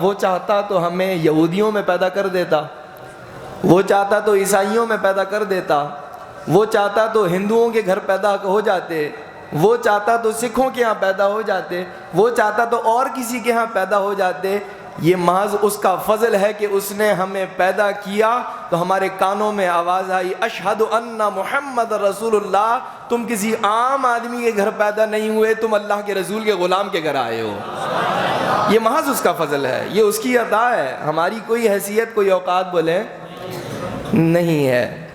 وہ چاہتا تو ہمیں یہودیوں میں پیدا کر دیتا، وہ چاہتا تو عیسائیوں میں پیدا کر دیتا، وہ چاہتا تو ہندوؤں کے گھر پیدا ہو جاتے، وہ چاہتا تو سکھوں کے ہاں پیدا ہو جاتے، وہ چاہتا تو اور کسی کے ہاں پیدا ہو جاتے۔ یہ محض اس کا فضل ہے کہ اس نے ہمیں پیدا کیا تو ہمارے کانوں میں آواز آئی اشہد ان محمد رسول اللہ۔ تم کسی عام آدمی کے گھر پیدا نہیں ہوئے، تم اللہ کے رسول کے غلام کے گھر آئے ہو۔ یہ محض اس کا فضل ہے، یہ اس کی عطا ہے، ہماری کوئی حیثیت کوئی اوقات بولے نہیں ہے،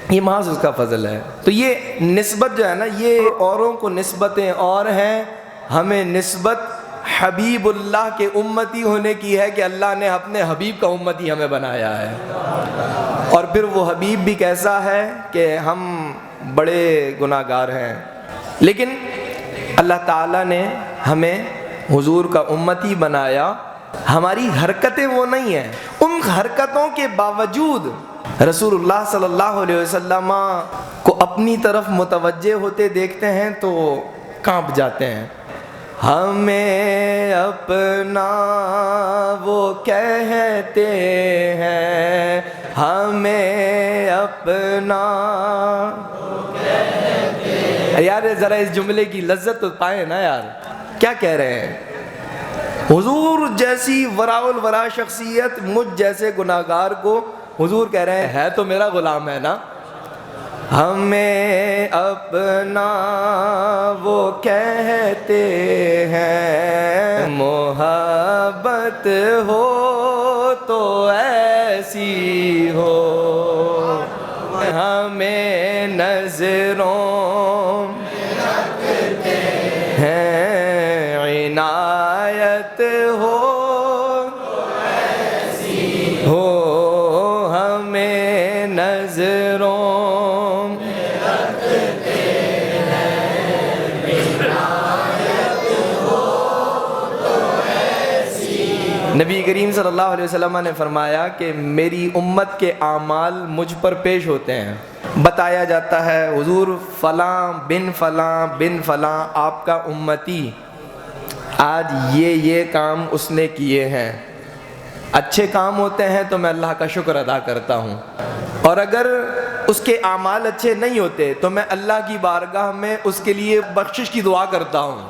یہ محض اس کا فضل ہے۔ تو یہ نسبت جو ہے نا، یہ اوروں کو نسبتیں اور ہیں، ہمیں نسبت حبیب اللہ کے امتی ہونے کی ہے کہ اللہ نے اپنے حبیب کا امتی ہمیں بنایا ہے۔ اور پھر وہ حبیب بھی کیسا ہے کہ ہم بڑے گناہ گار ہیں، لیکن اللہ تعالیٰ نے ہمیں حضور کا امتی بنایا۔ ہماری حرکتیں وہ نہیں ہیں، ان حرکتوں کے باوجود رسول اللہ صلی اللہ علیہ وسلم کو اپنی طرف متوجہ ہوتے دیکھتے ہیں تو کانپ جاتے ہیں۔ ہمیں اپنا وہ کہتے ہیں، ہمیں اپنا یار ذرا اس جملے کی لذت تو پائیں نا یار، کیا کہہ رہے ہیں؟ حضور جیسی وراء الورا شخصیت مجھ جیسے گناہگار کو حضور کہہ رہے ہیں ہے تو میرا غلام ہے نا۔ ہمیں اپنا وہ کہتے ہیں، محبت ہو تو ایسی ہو، ہمیں نظروں ہیں، عنایت ہو ہمیں نظروں نبی کریم صلی اللہ علیہ وسلم نے فرمایا کہ میری امت کے اعمال مجھ پر پیش ہوتے ہیں، بتایا جاتا ہے حضور فلاں بن فلاں بن فلاں آپ کا امتی آج یہ کام اس نے کیے ہیں، اچھے کام ہوتے ہیں تو میں اللہ کا شکر ادا کرتا ہوں، اور اگر اس کے اعمال اچھے نہیں ہوتے تو میں اللہ کی بارگاہ میں اس کے لیے بخشش کی دعا کرتا ہوں۔